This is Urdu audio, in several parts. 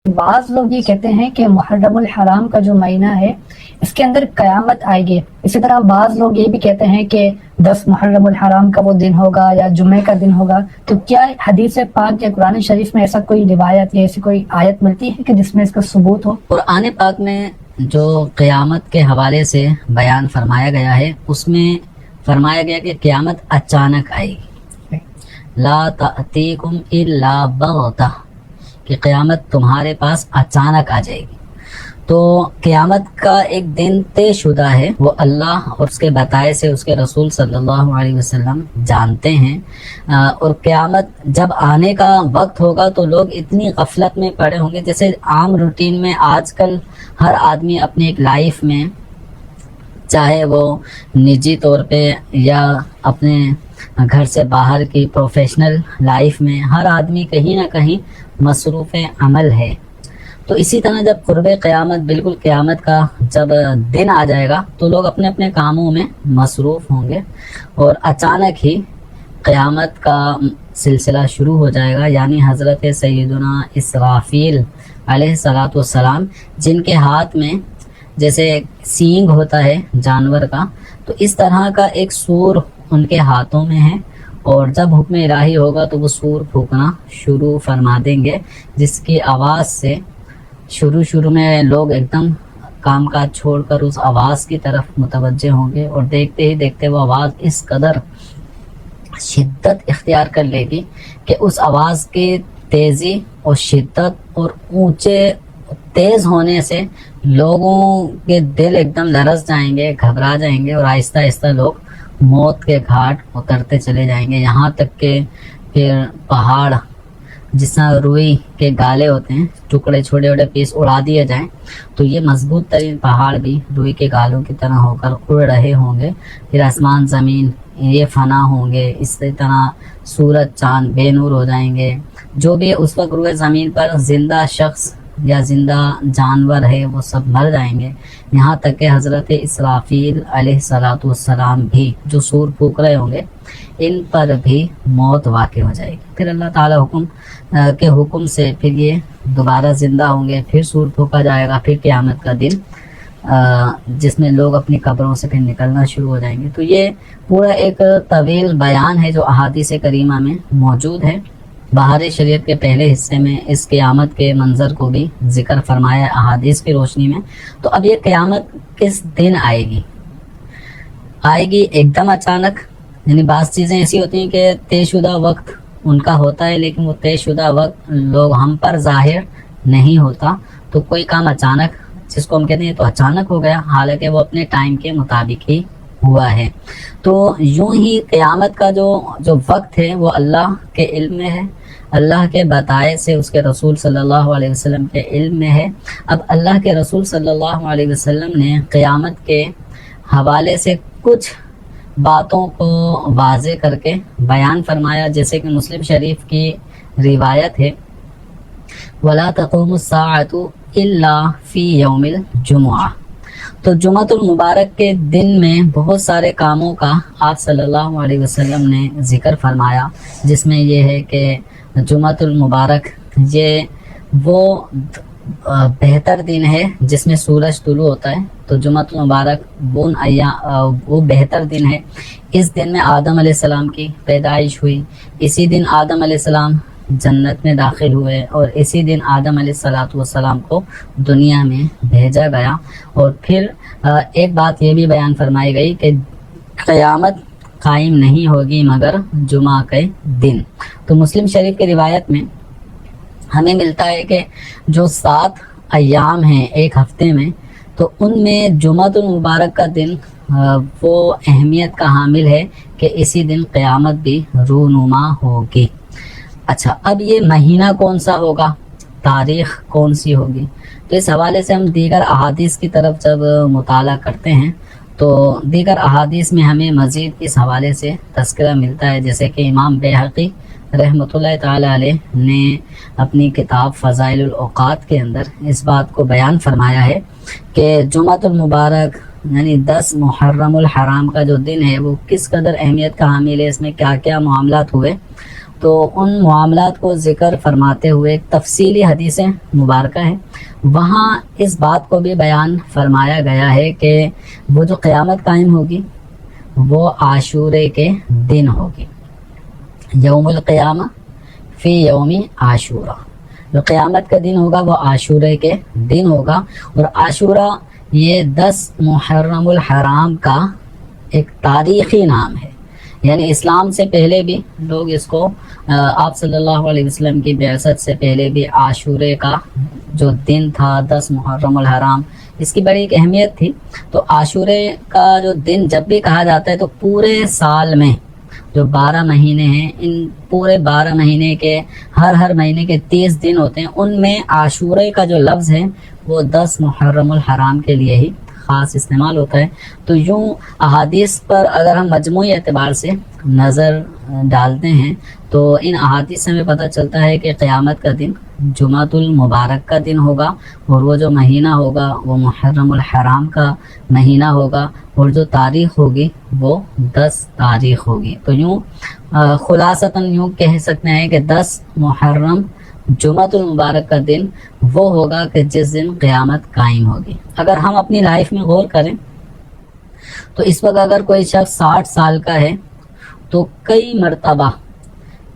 بعض لوگ یہ کہتے ہیں کہ محرم الحرام کا جو مہینہ ہے اس کے اندر قیامت آئے گی. اسی طرح بعض لوگ یہ بھی کہتے ہیں کہ 10 محرم الحرام کا وہ دن ہوگا یا جمعے کا دن ہوگا. تو کیا حدیث پاک یا قرآن شریف میں ایسا کوئی روایت یا ایسی کوئی آیت ملتی ہے کہ جس میں اس کا ثبوت ہو؟ قرآن پاک میں جو قیامت کے حوالے سے بیان فرمایا گیا ہے اس میں فرمایا گیا کہ قیامت اچانک آئے گی. لا تأتیکم الا بغتہ، کہ قیامت تمہارے پاس اچانک آ جائے گی. تو قیامت کا ایک دن طے شدہ ہے، وہ اللہ اور اس کے بتائے سے اس کے رسول صلی اللہ علیہ وسلم جانتے ہیں. اور قیامت جب آنے کا وقت ہوگا تو لوگ اتنی غفلت میں پڑے ہوں گے، جیسے عام روٹین میں آج کل ہر آدمی اپنے ایک لائف میں، چاہے وہ نجی طور پہ یا اپنے گھر سے باہر کی پروفیشنل لائف میں، ہر آدمی کہیں نہ کہیں مصروف عمل ہے. تو اسی طرح جب قرب قیامت، بالکل قیامت کا جب دن آ جائے گا تو لوگ اپنے اپنے کاموں میں مصروف ہوں گے اور اچانک ہی قیامت کا سلسلہ شروع ہو جائے گا. یعنی حضرت سیدنا اسرافیل علیہ الصلاۃ والسلام، جن کے ہاتھ میں جیسے سینگ ہوتا ہے جانور کا، تو اس طرح کا ایک سور ان کے ہاتھوں میں ہے. اور جب حکم الہی ہوگا تو وہ سور پھونکنا شروع فرما دیں گے، جس کی آواز سے شروع میں لوگ ایک دم کام کاج چھوڑ کر اس آواز کی طرف متوجہ ہوں گے، اور دیکھتے ہی دیکھتے وہ آواز اس قدر شدت اختیار کر لے گی کہ اس آواز کی تیزی اور شدت اور اونچے تیز ہونے سے لوگوں کے دل ایک دم لرز جائیں گے، گھبرا جائیں گے، اور آہستہ آہستہ لوگ موت کے گھاٹ اترتے چلے جائیں گے. یہاں تک کہ پھر پہاڑ، جس طرح روئی کے گالے ہوتے ہیں، ٹکڑے چھوٹے چھوٹے پیس اڑا دیے جائیں تو یہ مضبوط ترین پہاڑ بھی روئی کے گالوں کی طرح ہو کر اڑ رہے ہوں گے. پھر آسمان زمین یہ فنا ہوں گے، اسی طرح سورج چاند بے نور ہو جائیں گے. جو بھی اس وقت روئے زمین پر زندہ شخص یا زندہ جانور ہے وہ سب مر جائیں گے. یہاں تک کہ حضرت اسرافیل علیہ الصلاۃ والسلام بھی جو سور پھونک رہے ہوں گے، ان پر بھی موت واقع ہو جائے گی. پھر اللہ تعالی کے حکم سے پھر یہ دوبارہ زندہ ہوں گے، پھر سور پھونکا جائے گا. پھر قیامت کا دن جس میں لوگ اپنی قبروں سے پھر نکلنا شروع ہو جائیں گے. تو یہ پورا ایک طویل بیان ہے جو احادیث کریمہ میں موجود ہے. بہار شریعت کے پہلے حصے میں اس قیامت کے منظر کو بھی ذکر فرمایا احادیث کی روشنی میں. تو اب یہ قیامت کس دن آئے گی؟ آئے گی ایک دم اچانک. یعنی بعض چیزیں ایسی ہوتی ہیں کہ طے شدہ وقت ان کا ہوتا ہے، لیکن وہ طے شدہ وقت لوگ ہم پر ظاہر نہیں ہوتا. تو کوئی کام اچانک، جس کو ہم کہتے ہیں تو اچانک ہو گیا، حالانکہ وہ اپنے ٹائم کے مطابق ہی ہوا ہے. تو یوں ہی قیامت کا جو وقت ہے وہ اللہ کے علم میں ہے، اللہ کے بتائے سے اس کے رسول صلی اللہ علیہ وسلم کے علم میں ہے. اب اللہ کے رسول صلی اللہ علیہ وسلم نے قیامت کے حوالے سے کچھ باتوں کو واضح کر کے بیان فرمایا، جیسے کہ مسلم شریف کی روایت ہے، وَلَا تَقُومُ السَّاعَةُ إِلَّا فِي يَوْمِ الْجُمُعَةِ. تو جمعۃ المبارک کے دن میں بہت سارے کاموں کا آپ صلی اللہ علیہ وسلم نے ذکر فرمایا، جس میں یہ ہے کہ جمعۃ المبارک یہ وہ بہتر دن ہے جس میں سورج طلوع ہوتا ہے. تو جمعۃ المبارک وہ بہتر دن ہے. اس دن میں آدم علیہ السلام کی پیدائش ہوئی، اسی دن آدم علیہ السلام جنت میں داخل ہوئے، اور اسی دن آدم علیہ السلام کو دنیا میں بھیجا گیا. اور پھر ایک بات یہ بھی بیان فرمائی گئی کہ قیامت قائم نہیں ہوگی مگر جمعہ کے دن. تو مسلم شریف کی روایت میں ہمیں ملتا ہے کہ جو 7 ایام ہیں ایک ہفتے میں، تو ان میں جمعۃ المبارک کا دن وہ اہمیت کا حامل ہے کہ اسی دن قیامت بھی رونما ہوگی. اچھا، اب یہ مہینہ کون سا ہوگا، تاریخ کون سی ہوگی؟ تو اس حوالے سے ہم دیگر احادیث کی طرف جب مطالعہ کرتے ہیں تو دیگر احادیث میں ہمیں مزید اس حوالے سے تذکرہ ملتا ہے. جیسے کہ امام بیہقی رحمۃ اللہ تعالی علیہ نے اپنی کتاب فضائل الاوقات کے اندر اس بات کو بیان فرمایا ہے کہ جمعۃ المبارک یعنی 10 محرم الحرام کا جو دن ہے وہ کس قدر اہمیت کا حامل ہے، اس میں کیا کیا معاملات ہوئے. تو ان معاملات کو ذکر فرماتے ہوئے ایک تفصیلی حدیث مبارکہ ہے، وہاں اس بات کو بھی بیان فرمایا گیا ہے کہ وہ جو قیامت قائم ہوگی وہ عاشورے کے دن ہوگی، یوم القیامہ فی یوم عاشورہ، جو قیامت کا دن ہوگا وہ عاشورے کے دن ہوگا۔ اور عاشورہ یہ 10 محرم الحرام کا ایک تاریخی نام ہے، یعنی اسلام سے پہلے بھی لوگ اس کو آپ صلی اللہ علیہ وسلم کی بعثت سے پہلے بھی عاشورے کا جو دن تھا 10 محرم الحرام، اس کی بڑی ایک اہمیت تھی۔ تو عاشورے کا جو دن جب بھی کہا جاتا ہے تو پورے سال میں جو 12 مہینے ہیں، ان پورے 12 مہینے کے ہر مہینے کے 30 دن ہوتے ہیں، ان میں عاشورے کا جو لفظ ہے وہ 10 محرم الحرام کے لیے ہی خاص استعمال ہوتا ہے۔ تو یوں احادیث پر اگر ہم مجموعی اعتبار سے نظر ڈالتے ہیں تو ان احادیث سے ہمیں پتہ چلتا ہے کہ قیامت کا دن جمعۃ المبارک کا دن ہوگا، اور وہ جو مہینہ ہوگا وہ محرم الحرام کا مہینہ ہوگا، اور جو تاریخ ہوگی وہ 10 تاریخ ہوگی۔ تو یوں خلاصتاً یوں کہہ سکتے ہیں کہ 10 محرم جمعۃ المبارک کا دن وہ ہوگا کہ جس دن قیامت قائم ہوگی۔ اگر ہم اپنی لائف میں غور کریں تو اس وقت اگر کوئی شخص 60 سال کا ہے تو کئی مرتبہ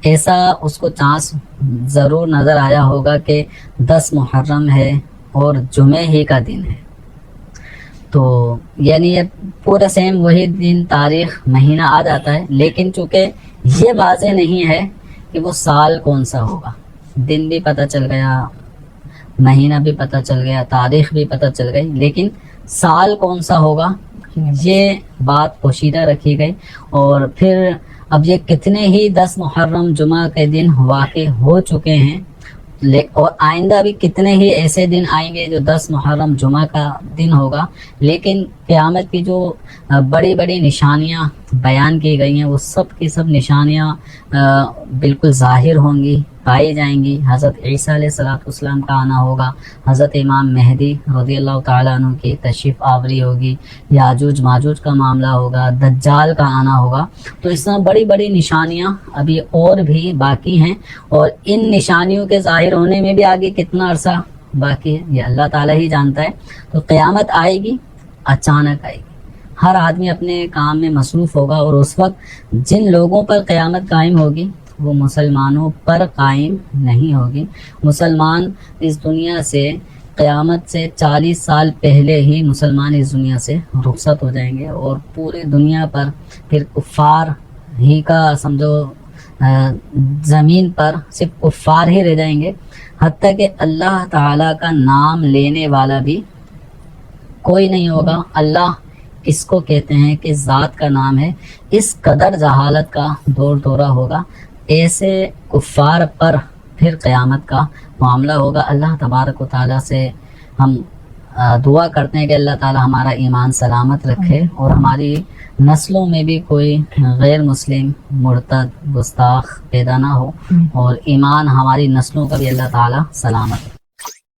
ایسا اس کو چانس ضرور نظر آیا ہوگا کہ 10 محرم ہے اور جمعے ہی کا دن ہے، تو یعنی یہ پورا سیم وہی دن تاریخ مہینہ آ جاتا ہے، لیکن چونکہ یہ واضح نہیں ہے کہ وہ سال کون سا ہوگا، دن بھی پتہ چل گیا، مہینہ بھی پتہ چل گیا، تاریخ بھی پتہ چل گئی، لیکن سال کون سا ہوگا یہ بات پوشیدہ رکھی گئی۔ اور پھر اب یہ کتنے ہی 10 محرم جمعہ کے دن واقع ہو چکے ہیں، اور آئندہ بھی کتنے ہی ایسے دن آئیں گے جو 10 محرم جمعہ کا دن ہوگا، لیکن قیامت کی جو بڑی بڑی نشانیاں بیان کی گئی ہیں وہ سب کی سب نشانیاں بالکل ظاہر ہوں گی، پائی جائیں گی۔ حضرت عیسیٰ علیہ السلام کا آنا ہوگا، حضرت امام مہدی رضی اللہ تعالیٰ عنہ کی تشریف آوری ہوگی، یاجوج ماجوج کا معاملہ ہوگا، دجال کا آنا ہوگا۔ تو اس طرح بڑی بڑی نشانیاں ابھی اور بھی باقی ہیں، اور ان نشانیوں کے ظاہر ہونے میں بھی آگے کتنا عرصہ باقی ہے یہ اللہ تعالیٰ ہی جانتا ہے۔ تو قیامت آئے گی، اچانک آئے گی، ہر آدمی اپنے کام میں مصروف ہوگا، اور اس وقت جن لوگوں پر قیامت قائم ہوگی وہ مسلمانوں پر قائم نہیں ہوگی۔ مسلمان اس دنیا سے قیامت سے 40 سال پہلے ہی مسلمان اس دنیا سے رخصت ہو جائیں گے، اور پوری دنیا پر پھر کفار ہی کا سمجھو زمین پر صرف کفار ہی رہ جائیں گے، حتیٰ کہ اللہ تعالیٰ کا نام لینے والا بھی کوئی نہیں ہوگا۔ اللہ اس کو کہتے ہیں کہ ذات کا نام ہے، اس قدر جہالت کا دور دورہ ہوگا، ایسے کفار پر پھر قیامت کا معاملہ ہوگا۔ اللہ تبارک و تعالیٰ سے ہم دعا کرتے ہیں کہ اللہ تعالیٰ ہمارا ایمان سلامت رکھے، اور ہماری نسلوں میں بھی کوئی غیر مسلم مرتد گستاخ پیدا نہ ہو، اور ایمان ہماری نسلوں کا بھی اللہ تعالیٰ سلامت رکھے۔